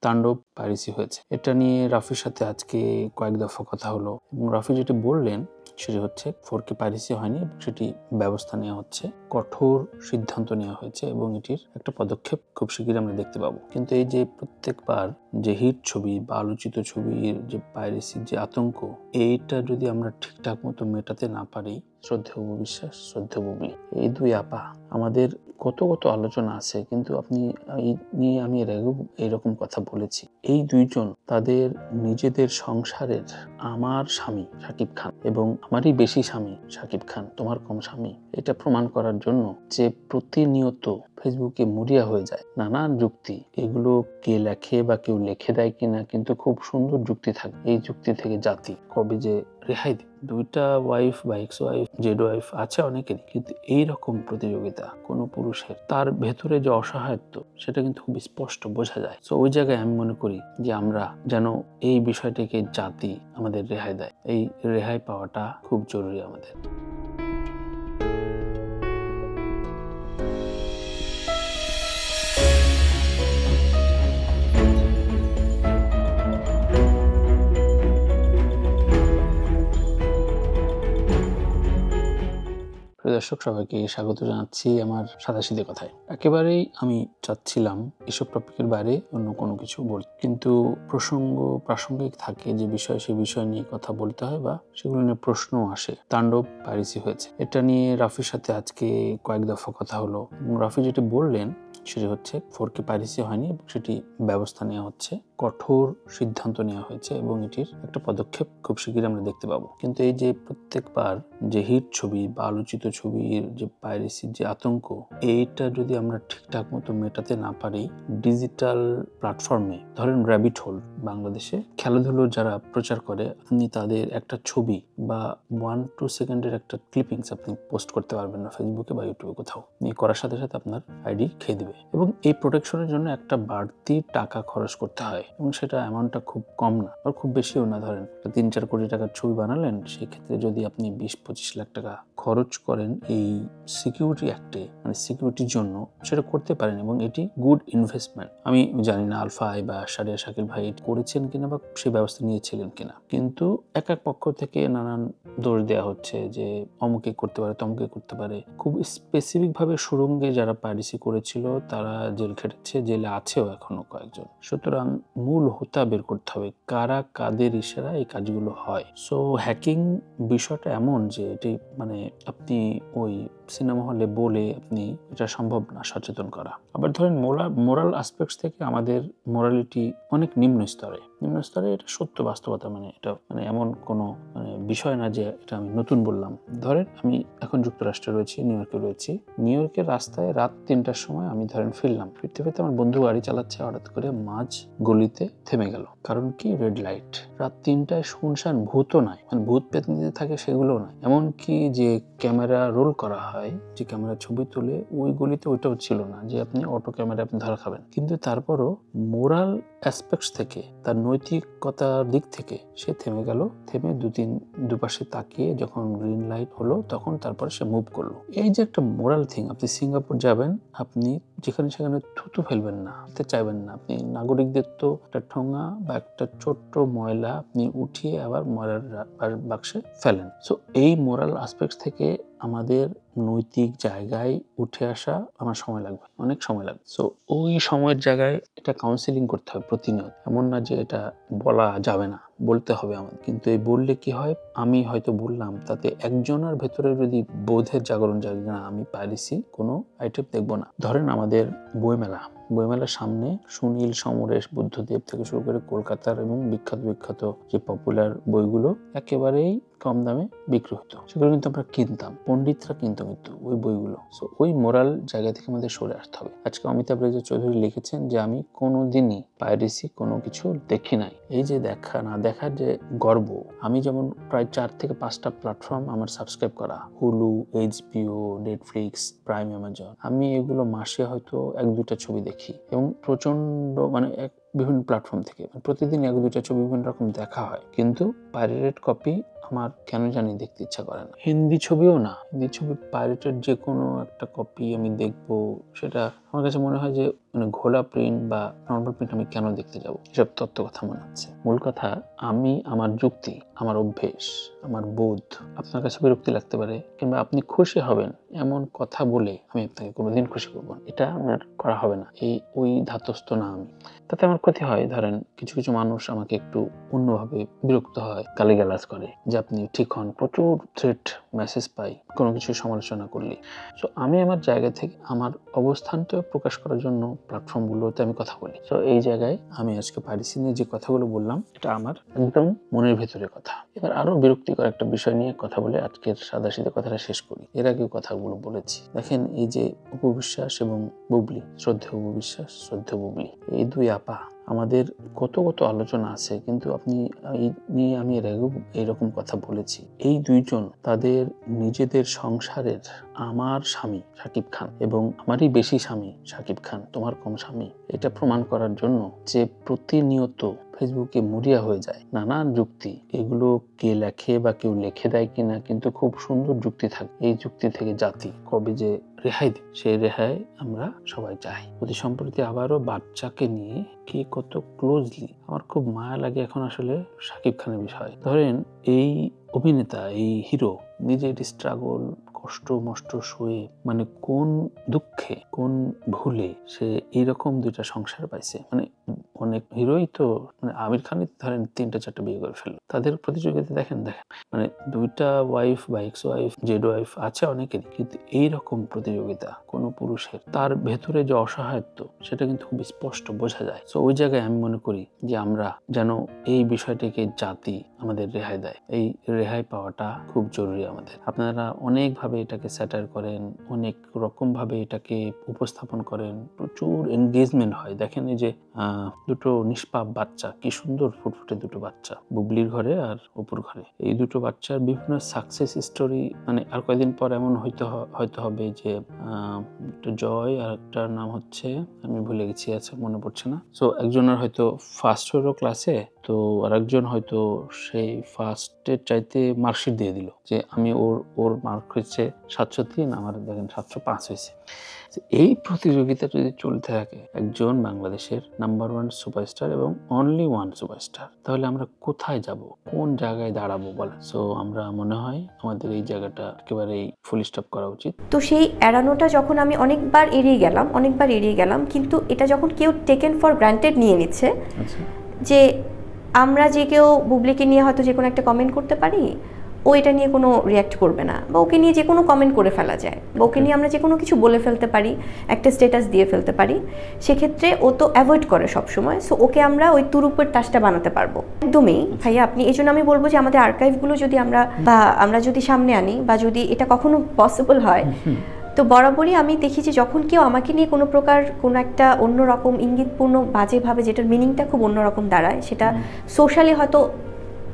তাণ্ডব পাইরেসি হয়েছে। এটা নিয়ে রাফির সাথে আজকে কয়েক দফা কথা হলো এবং রাফি যেটি বললেন সেটি হচ্ছে 4K পাইরেসি হয়নি এবং সেটি ব্যবস্থা নেওয়া হচ্ছে, কঠোর সিদ্ধান্ত নেওয়া হয়েছে এবং এটির একটা পদক্ষেপ খুব শীঘ্রই আমরা দেখতে পাবো। কিন্তু এই যে প্রত্যেকবার যে হিট ছবি বা আলোচিত ছবির যে পাইরেসির যে আতঙ্ক, এইটা যদি আমরা ঠিকঠাক মতো মেটাতে না পারি, শ্রদ্ধেয় বিশ্বাস, শ্রদ্ধেয় বুবলি, এই দুই আপা, আমাদের কত আলোচনা আছে, কিন্তু আপনি এই নিয়ে আমি এর আগেও এইরকম কথা বলেছি। এই দুইজন তাদের নিজেদের সংসারের, আমার স্বামী শাকিব খান এবং আমারই বেশি স্বামী শাকিব খান, তোমার কম স্বামী, এটা প্রমাণ করার জন্য যে প্রতিনিয়ত ফেসবুকে মরিয়া হয়ে যায় নানান যুক্তি। এগুলো কে লেখে বা কেউ লিখে দেয় কিনা, কিন্তু খুব সুন্দর যুক্তি থাকে। এই যুক্তি থেকে জাতি কবে যে রেহাই দিবে। দুইটা ওয়াইফ বা এক্স ওয়াইফ, জেড ওয়াইফ আছে অনেকেরই, কিন্তু এইরকম প্রতিযোগিতা কোনো পুরুষের, তার ভেতরে যে অসহায়ত্ব, সেটা কিন্তু খুব স্পষ্ট বোঝা যায়। তো ওই জায়গায় আমি মনে করি যে আমরা যেন এই বিষয়টিকে জাতি আমাদের রেহাই দেয়। এই রেহাই পাওয়াটা খুব জরুরি আমাদের। দর্শক সবাইকে স্বাগত জানাচ্ছি আমার সাদাসিধে কথায়। একেবারেই আমি চাচ্ছিলাম এসব টপিকের বাইরে অন্য কোনো কিছু বলতে, কিন্তু প্রাসঙ্গিক থাকে যে বিষয়, সে বিষয় নিয়ে কথা বলতে হয় বা সেগুলো নিয়ে প্রশ্ন আসে। তাণ্ডব পাইরেসি হয়েছে, এটা নিয়ে রাফির সাথে আজকে কয়েক দফা কথা হলো এবং রাফি যেটি বললেন সেটি হচ্ছে 4K পাইরেসি হয়নি এবং সেটি ব্যবস্থা নেওয়া হচ্ছে, কঠোর সিদ্ধান্ত নেওয়া হয়েছে এবং এটির একটা পদক্ষেপ খুব শীঘ্রই আমরা দেখতে পাবো। কিন্তু এই যে প্রত্যেকবার যে হিট ছবি বা আলোচিত ছবির যে পাইরেসির যে আতঙ্ক, এইটা যদি আমরা ঠিকঠাক মতো মেটাতে না পারি, ডিজিটাল প্ল্যাটফর্মে ধরেন র্যাবিট হোল, বাংলাদেশে খেলাধুলো যারা প্রচার করে, আপনি তাদের একটা ছবি বা 1-2 সেকেন্ডের একটা ক্লিপিংস আপনি পোস্ট করতে পারবেন না ফেসবুকে বা ইউটিউবে কোথাও। এই করার সাথে সাথে আপনার আইডি খেয়ে দিবে এবং এই প্রোটেকশনের জন্য একটা বাড়তি টাকা খরচ করতে হয় এবং সেটা অ্যামাউন্টটা খুব কম না আর খুব বেশিও না। ধরেন 3-4 কোটি টাকার ছবি বানালেন, সেই ক্ষেত্রে যদি আপনি 20-25 লাখ টাকা খরচ করেন এই সিকিউরিটি অ্যাক্টে, মানে সিকিউরিটির জন্য, সেটা করতে পারেন এবং এটি গুড ইনভেস্টমেন্ট। আমি জানি না আলফা বা শারিয়া শাকিল ভাই করেছেন কিনা বা সেই ব্যবস্থা নিয়েছিলেন কিনা, কিন্তু এক পক্ষ থেকে নানান দোষ দেওয়া হচ্ছে যে অমুকে করতে পারে, তমুকে করতে পারে। খুব স্পেসিফিক ভাবে সুরঙ্গে যারা পাইরেসি করেছিল তারা জেল খেটেছে, জেলে আছেও এখনো কয়েকজন। সুতরাং মূল হোতা বের করতে হবে কারা কাদের ইশারা এই কাজগুলো হয়। সো হ্যাকিং বিষয়টা এমন যে এটি মানে আপনি ওই সিনেমা হলে বলে আপনি এটা সম্ভব না সচেতন করা। আবার ধরেন মোরাল অ্যাসপেক্টস থেকে আমাদের মোরালিটি অনেক নিম্ন স্তরে, এটা সত্য বাস্তবতা। মানে এটা এমন কোনো বিষয় না যে এটা আমি নতুন বললাম। ধরেন আমি এখন যুক্তরাষ্ট্রে রয়েছি, নিউ ইয়র্কে রয়েছি। নিউ ইয়র্কের রাস্তায় রাত 3টার সময় আমি ফিরতে আমার বন্ধু গাড়ি চালাচ্ছে, হঠাৎ করে মাঝ গলিতে থেমে গেল। কারণ কি? Red light. রাত 3টায় শুনশান, ভূতও নাই, ভূত পেতনিতে থাকে সেগুলো নয়। এমনকি যে ক্যামেরা রোল করা হয়, যে ক্যামেরা ছবি তোলে, ওই গলিতে ওইটাও ছিল না যে আপনি অটো ক্যামেরা আপনি ধরা খাবেন। কিন্তু তারপরও মোরাল অ্যাসপেক্টস থেকে, তার নৈতিকতার দিক থেকে সে থেমে গেল। থেমে দুপাশে তাকিয়ে যখন গ্রিন লাইট হলো তখন তারপর সে মুভ করলো। এই যে একটা মোরাল থিং। আপনি সিঙ্গাপুর যাবেন, আপনি যেখানে সেখানে থুতু ফেলবেন না, চাইবেন না। আপনি নাগরিকদের তো একটা ঠোঙা বা একটা ছোট্ট ময়লা আপনি উঠিয়ে আবার ময়লার বাক্সে ফেলেন। সো এই মোরাল অ্যাসপেক্টস থেকে আমাদের নৈতিক জায়গায় উঠে আসা আমার সময় লাগবে, অনেক সময় লাগবে। সো ওই সময়ের জায়গায় এটা কাউন্সিলিং করতে হবে প্রতিনিয়ত। এমন না যে এটা বলা যাবে না, বলতে হবে আমাদের। কিন্তু এই বললে কি হয়, আমি হয়তো বললাম, তাতে একজনের ভেতরে যদি বোধের জাগরণ জাগে, না আমি পাইরেসি কোনো আইটেম দেখবো না। ধরেন আমাদের বইমেলার সামনে সুনীল, সমরেশ, বুদ্ধদেব থেকে শুরু করে কলকাতার এবং বিখ্যাত যে পপুলার বইগুলো একেবারেই কম দামে বিক্রি হতো, সেগুলো কিন্তু আমরা কিনতাম, পণ্ডিতরা কিনতো কিন্তু ওই বইগুলো। সো ওই মোরাল জায়গা থেকে আমাদের সরে আসতে হবে। আজকে অমিতাভ রেজা চৌধুরী লিখেছেন যে আমি কোনোদিনই পাইরেসি কোনো কিছু দেখি নাই। এই যে দেখা না দেখার যে গর্ব, আমি যেমন প্রায় 4 থেকে 5টা প্ল্যাটফর্ম আমার সাবস্ক্রাইব করা, Hulu, HBO, Netflix, prime, Amazon, আমি এগুলো মাসে হয়তো 1-2টা ছবি দেখি এবং প্রচন্ড বিভিন্ন প্ল্যাটফর্ম থেকে প্রতিদিন 1-2টা ছবি বিভিন্ন রকম দেখা হয়, কিন্তু পাইরেটেড কপি আমার কেন জানি দেখতে ইচ্ছা করে না। হিন্দি ছবিও না, হিন্দি ছবি পাইরেটেড যে কোনো একটা কপি আমি দেখবো, সেটা আমার কাছে মনে হয় যে মানে ঘোলা প্রিন্ট বা নর্মাল প্রিন্ট আমি কেন দেখতে যাবো, এসব তত্ত্ব কথা মনে হচ্ছে। মূল কথা, আমি আমার যুক্তি, আমার অভ্যেস, আমার বোধ আপনার কাছে বিরক্তি লাগতে পারে, কিংবা আপনি খুশি হবেন এমন কথা বলে আমি আপনাকে কোনোদিন খুশি করবো না, এটা আমার করা হবে না। ওই ধাতস্থ না আমি। তাতে আমার ক্ষতি হয়, ধরেন কিছু কিছু মানুষ আমাকে একটু অন্যভাবে বিরক্ত হয়, গালিগালাজ করে যে আপনি ঠিক হন, প্রচুর থ্রেট মেসেজ পাই কোনো কিছু সমালোচনা করলে। সো আমি আমার জায়গা থেকে আমার অবস্থানটা প্রকাশ করার জন্য প্ল্যাটফর্মগুলোতে আমি কথা বলি। সো এই জায়গায় আমি আজকে পাইরেসি নিয়ে যে কথাগুলো বললাম, এটা আমার একদম মনের ভেতরে কথা। এবার আরো বিরক্তিকর একটা বিষয় নিয়ে কথা বলে আজকের সাদাসিধে কথাটা শেষ করি। এর আগেও কথাগুলো বলেছি। দেখেন, এই যে অপু বিশ্বাস এবং বুবলি, শ্রদ্ধেয় অপু বিশ্বাস, শ্রদ্ধেয় বুবলি, এই দুই আপা, আমাদের কত কত আলোচনা আছে, কিন্তু আপনি এই নিয়ে আমি এর আগেও এইরকম কথা বলেছি। এই দুইজন তাদের নিজেদের সংসারের, আমার স্বামী শাকিব খান এবং আমারই বেশি স্বামী শাকিব খান, তোমার কম স্বামী, এটা প্রমাণ করার জন্য যে প্রতিনিয়ত ফেসবুকে মরিয়া হয়ে যায় নানান যুক্তি, এগুলো কে লেখে বা কেউ লিখে দেয় কিনা, কিন্তু খুব সুন্দর যুক্তি থাকে। এই যুক্তি থেকে জাতি কবে যে রেহাই দেয়, সেই রেহাই আমরা সবাই চাই। অতি সম্প্রতি আবারও বাচ্চাকে নিয়ে কে কত ক্লোজলি, আমার খুব মায়া লাগে এখন আসলে শাকিব খানের বিষয়। ধরেন এই অভিনেতা, এই হিরো নিজের স্ট্রাগল, কষ্ট মষ্ট সয়ে, মানে কোন দুঃখে, কোন ভুলে সে এইরকম দুইটা সংসার পাইছে। মানে অনেক হিরোই তো, মানে আমির খানই ধরেন 3-4টা বিয়ে করে ফেললো। তাদের প্রতিযোগিতা দেখেন, মানে 2টা ওয়াইফ বা এক্স ওয়াইফ, জেড ওয়াইফ আছে অনেকেরই, কিন্তু এইরকম প্রতিযোগিতা কোনো পুরুষের, তার ভেতরে যে অসহায়ত্ব, সেটা কিন্তু খুব স্পষ্ট বোঝা যায়। তো ওই জায়গায় আমি মনে করি যে আমরা যেন এই বিষয়টিকে জাতি আমাদের রেহাই দেয়। এই রেহাই পাওয়াটা খুব জরুরি আমাদের। আপনারা অনেকভাবে এটাকে স্যাটার করেন, অনেক রকম ভাবে এটাকে উপস্থাপন করেন, প্রচুর এনগেজমেন্ট হয়। দেখেন এই যে দুটো নিষ্পাপ বাচ্চা, কি সুন্দর ফুটফুটে দুটো বাচ্চা, বুবলির ঘরে আর অপুর ঘরে, এই দুটো বাচ্চার বিভিন্ন সাকসেস স্টোরি। মানে আর কয়েকদিন পর এমন হয়তো হবে যে জয়, আর একটার নাম হচ্ছে আমি ভুলে গেছি, আছে মনে পড়ছে না। সো একজনের হয়তো ফার্স্ট হলো ক্লাসে, তো আরেকজন হয়তো সেই ফার্স্টের চাইতে মার্কশিট দিয়ে দিল যে আমি ওর মার্ক হয়েছে 703, আমার দেখেন 705 হয়েছে। এই প্রতিযোগিতা যদি চলতে থাকে একজন বাংলাদেশের নাম্বার 1 সুপারস্টার এবং অনলি 1 সুপারস্টার, তাহলে আমরা কোথায় যাব, কোন জায়গায় দাঁড়াবো বলেন? সো আমরা মনে হয় আমাদের এই জায়গাটা একেবারেই ফুল স্টপ করা উচিত। তো সেই এড়ানোটা যখন আমি অনেকবার এড়িয়ে গেলাম, কিন্তু এটা যখন কেউ টেকেন ফর গ্রান্টেড নিয়ে নিচ্ছে, যে আমরা যে কেউ বুবলিকে নিয়ে হয়তো যে কোনো একটা কমেন্ট করতে পারি, ও এটা নিয়ে কোনো রিয়াক্ট করবে না, বা ওকে নিয়ে যে কোনো কমেন্ট করে ফেলা যায়, বা ওকে নিয়ে আমরা যে কোনো কিছু বলে ফেলতে পারি, একটা স্ট্যাটাস দিয়ে ফেলতে পারি, সেক্ষেত্রে ও তো অ্যাভয়েড করে সবসময়। সো ওকে আমরা ওই তুরুপের তাসটা বানাতে পারবো একদমই। ভাইয়া আপনি এই জন্য আমি বলবো যে আমাদের আর্কাইভগুলো যদি আমরা যদি সামনে আনি, বা যদি এটা কখনো পসিবল হয়, তো বরাবরই আমি দেখি যে যখন কেউ আমাকে নিয়ে কোনো প্রকার কোনো একটা অন্যরকম ইঙ্গিতপূর্ণ বাজেভাবে, যেটার মিনিংটা খুব অন্যরকম দাঁড়ায়, সেটা সোশ্যালি হয়তো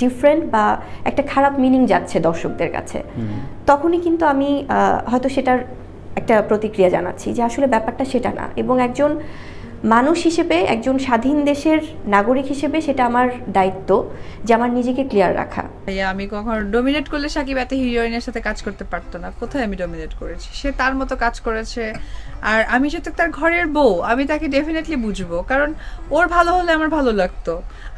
ডিফারেন্ট বা একটা খারাপ মিনিং যাচ্ছে দর্শকদের কাছে, তখনই কিন্তু আমি হয়তো সেটার একটা প্রতিক্রিয়া জানাচ্ছি যে আসলে ব্যাপারটা সেটা না। এবং একজন মানুষ হিসেবে, একজন স্বাধীন দেশের নাগরিক হিসেবে সেটা আমার দায়িত্ব যে আমার নিজেকে ক্লিয়ার রাখা। আমি কখনো ডমিনেট করলে সাকিব এত হিরোইনের সাথে কাজ করতে পারতো না। কোথায় আমি ডমিনেট করেছি? সে তার মতো কাজ করেছে, আর আমি যেহেতু তার ঘরের বউ, আমি তাকে ডেফিনেটলি বুঝবো, কারণ ওর ভালো হলে আমার ভালো লাগতো।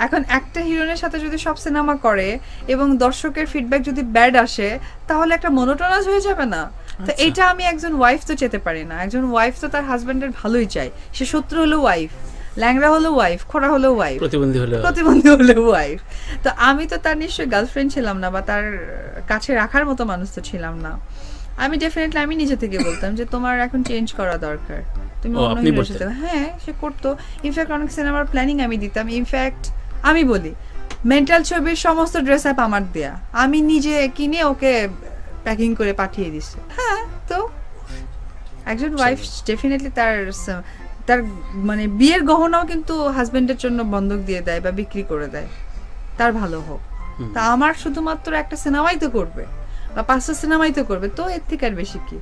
এখন একটা হিরোইনের সাথে যদি সব সিনেমা করে এবং দর্শকের ফিডব্যাক যদি ব্যাড আসে, তাহলে একটা মনোটোনাস হয়ে যাবে না? তো এইটা আমি একজন ওয়াইফ তো চেতে পারি না। একজন ওয়াইফ তো তার হাজবেন্ডের ভালোই চাই, সে শত্রু হলো ওয়াইফ, ল্যাংড়া হলো ওয়াইফ, খোড়া হলো ওয়াইফ, প্রতিবন্ধী হলো ওয়াইফ। তো আমি তো তার নিশ্চয়ই গার্লফ্রেন্ড ছিলাম না, বা তার কাছে রাখার মতো মানুষ তো ছিলাম না। আমি ডেফিনেটলি আমি নিজে থেকে বলতাম যে তোমার এখন চেঞ্জ করা দরকার, তুমি অন্য হিরোর সাথে। হ্যাঁ, সে করতো। ইনফ্যাক্ট অনেক সিনেমার প্ল্যানিং আমি দিতাম। ইনফ্যাক্ট আমি বলি, মেন্টাল ছবির সমস্ত ড্রেস আপ আমার দেয়া, আমি নিজে কিনে ওকে প্যাকিং করে পাঠিয়ে দিছে। হ্যাঁ, তো একজন ওয়াইফ ডেফিনেটলি তার মানে বিয়ের গহনাও কিন্তু হাজবেন্ডের জন্য বন্ধক দিয়ে দেয় বা বিক্রি করে দেয়, তার ভালো হোক। তা আমার শুধুমাত্র একটা সিনেমাই তো করবে বা 5টা সিনেমাই তো করবে, তো এর থেকে আর বেশি কি?